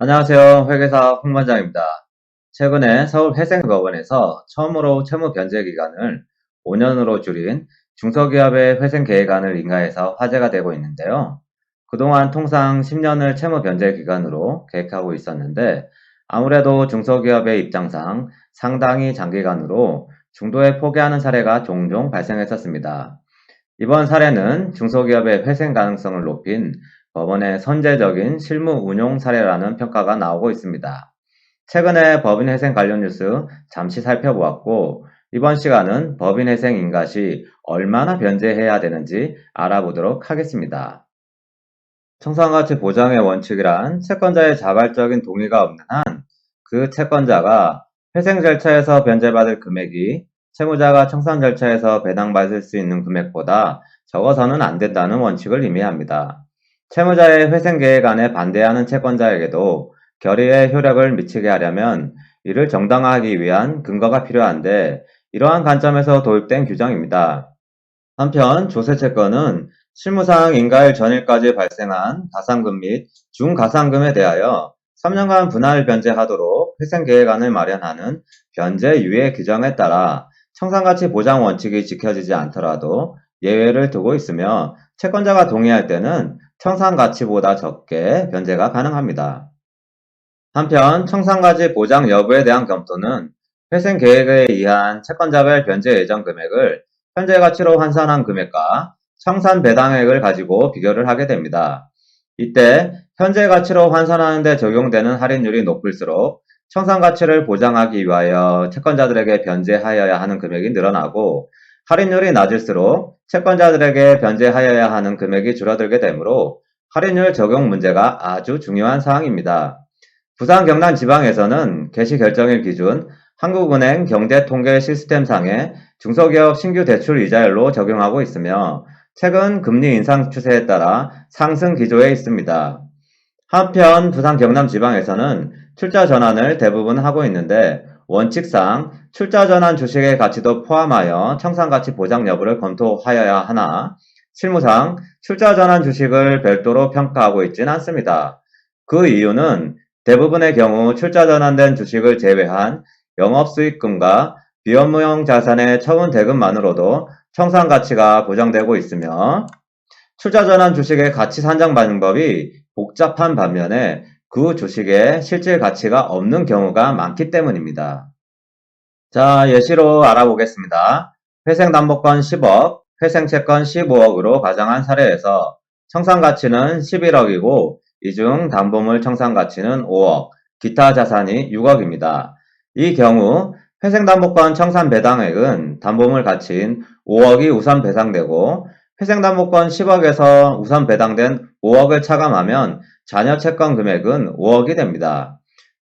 안녕하세요. 회계사 홍반장입니다. 최근에 서울회생법원에서 처음으로 채무 변제 기간을 5년으로 줄인 중소기업의 회생 계획안을 인가해서 화제가 되고 있는데요. 그동안 통상 10년을 채무 변제 기간으로 계획하고 있었는데 아무래도 중소기업의 입장상 상당히 장기간으로 중도에 포기하는 사례가 종종 발생했었습니다. 이번 사례는 중소기업의 회생 가능성을 높인 법원의 선제적인 실무 운용 사례라는 평가가 나오고 있습니다. 최근에 법인회생 관련 뉴스 잠시 살펴보았고, 이번 시간은 법인회생 인가 시 얼마나 변제해야 되는지 알아보도록 하겠습니다. 청산가치 보장의 원칙이란 채권자의 자발적인 동의가 없는 한 그 채권자가 회생 절차에서 변제받을 금액이 채무자가 청산 절차에서 배당받을 수 있는 금액보다 적어서는 안 된다는 원칙을 의미합니다. 채무자의 회생 계획안에 반대하는 채권자에게도 결의에 효력을 미치게 하려면 이를 정당화하기 위한 근거가 필요한데 이러한 관점에서 도입된 규정입니다. 한편 조세채권은 실무상 인가일 전일까지 발생한 가상금 및 중가상금에 대하여 3년간 분할 변제하도록 회생계획안을 마련하는 변제유예 규정에 따라 청산가치 보장 원칙이 지켜지지 않더라도 예외를 두고 있으며 채권자가 동의할 때는 청산가치보다 적게 변제가 가능합니다. 한편 청산가치 보장 여부에 대한 검토는 회생계획에 의한 채권자별 변제 예정 금액을 현재 가치로 환산한 금액과 청산 배당액을 가지고 비교를 하게 됩니다. 이때 현재 가치로 환산하는 데 적용되는 할인율이 높을수록 청산 가치를 보장하기 위하여 채권자들에게 변제하여야 하는 금액이 늘어나고 할인율이 낮을수록 채권자들에게 변제하여야 하는 금액이 줄어들게 되므로 할인율 적용 문제가 아주 중요한 사항입니다. 부산 경남 지방에서는 개시 결정일 기준 한국은행 경제통계 시스템상의 중소기업 신규 대출 이자율로 적용하고 있으며 최근 금리 인상 추세에 따라 상승 기조에 있습니다. 한편 부산 경남 지방에서는 출자 전환을 대부분 하고 있는데 원칙상 출자 전환 주식의 가치도 포함하여 청산가치 보장 여부를 검토하여야 하나 실무상 출자 전환 주식을 별도로 평가하고 있지는 않습니다. 그 이유는 대부분의 경우 출자 전환된 주식을 제외한 영업수익금과 비업무용 자산의 처분 대금만으로도 청산 가치가 보장되고 있으며 출자 전환 주식의 가치 산정 방법이 복잡한 반면에 그 주식의 실질 가치가 없는 경우가 많기 때문입니다. 자, 예시로 알아보겠습니다. 회생담보권 10억, 회생채권 15억으로 가정한 사례에서 청산가치는 11억이고 이 중 담보물 청산가치는 5억, 기타 자산이 6억입니다. 이 경우 회생담보권 청산 배당액은 담보물 가치인 5억이 우선 배상되고 회생담보권 10억에서 우선 배당된 5억을 차감하면 잔여채권 금액은 5억이 됩니다.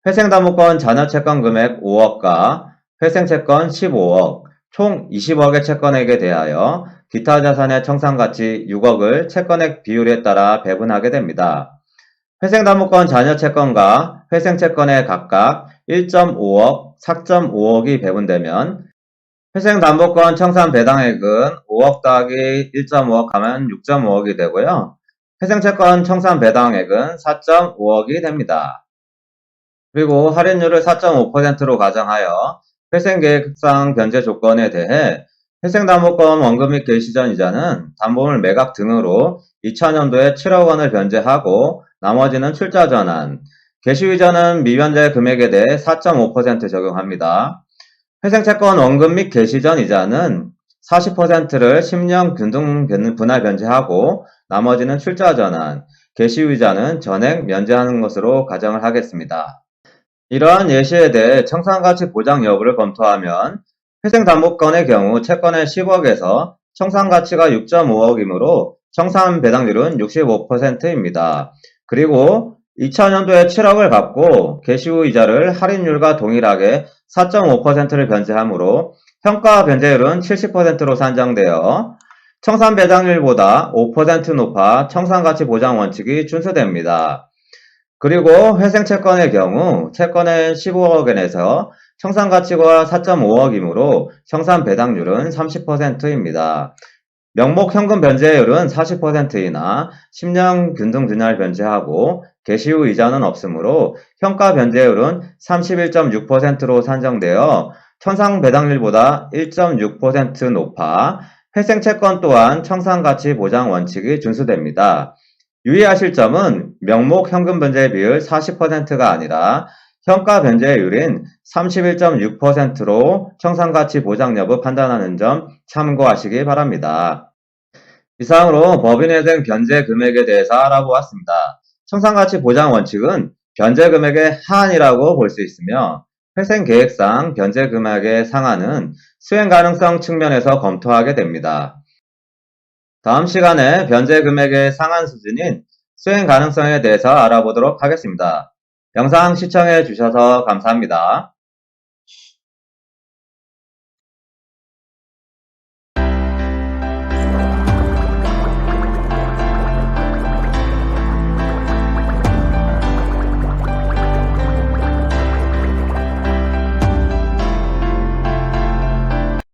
회생담보권 잔여채권 금액 5억과 회생채권 15억, 총 20억의 채권액에 대하여 기타 자산의 청산가치 6억을 채권액 비율에 따라 배분하게 됩니다. 회생담보권 잔여채권과 회생채권에 각각 1.5억, 4.5억이 배분되면 회생담보권 청산 배당액은 5억 더하기 1.5억 하면 6.5억이 되고요. 회생채권 청산 배당액은 4.5억이 됩니다. 그리고 할인율을 4.5%로 가정하여 회생계획상 변제 조건에 대해 회생담보권 원금 및 개시전 이자는 담보물 매각 등으로 2000년도에 7억 원을 변제하고 나머지는 출자 전환, 개시 이자는 미변제 금액에 대해 4.5% 적용합니다. 회생채권 원금 및 개시전 이자는 40%를 10년 균등 분할 변제하고 나머지는 출자 전환, 개시 이자는 전액 면제하는 것으로 가정을 하겠습니다. 이러한 예시에 대해 청산가치 보장 여부를 검토하면 회생담보권의 경우 채권의 10억에서 청산가치가 6.5억이므로 청산 배당률은 65%입니다. 그리고 2000년도에 7억을 갚고 개시 후 이자를 할인율과 동일하게 4.5%를 변제하므로 평가 변제율은 70%로 산정되어 청산 배당률보다 5% 높아 청산가치 보장 원칙이 준수됩니다. 그리고 회생채권의 경우 채권은 15억엔에서 청산가치가 4.5억이므로 청산 배당률은 30%입니다. 명목 현금 변제율은 40%이나 10년 균등 분할 변제하고 개시 후 이자는 없으므로 평가 변제율은 31.6%로 산정되어 청산 배당률보다 1.6% 높아 회생 채권 또한 청산가치 보장 원칙이 준수됩니다. 유의하실 점은 명목 현금 변제 비율 40%가 아니라 평가 변제율인 31.6%로 청산가치 보장 여부 판단하는 점 참고하시기 바랍니다. 이상으로 법인회생 변제 금액에 대해서 알아보았습니다. 청산가치 보장 원칙은 변제 금액의 하한이라고 볼 수 있으며 회생 계획상 변제 금액의 상한은 수행 가능성 측면에서 검토하게 됩니다. 다음 시간에 변제 금액의 상한 수준인 수행 가능성에 대해서 알아보도록 하겠습니다. 영상 시청해 주셔서 감사합니다.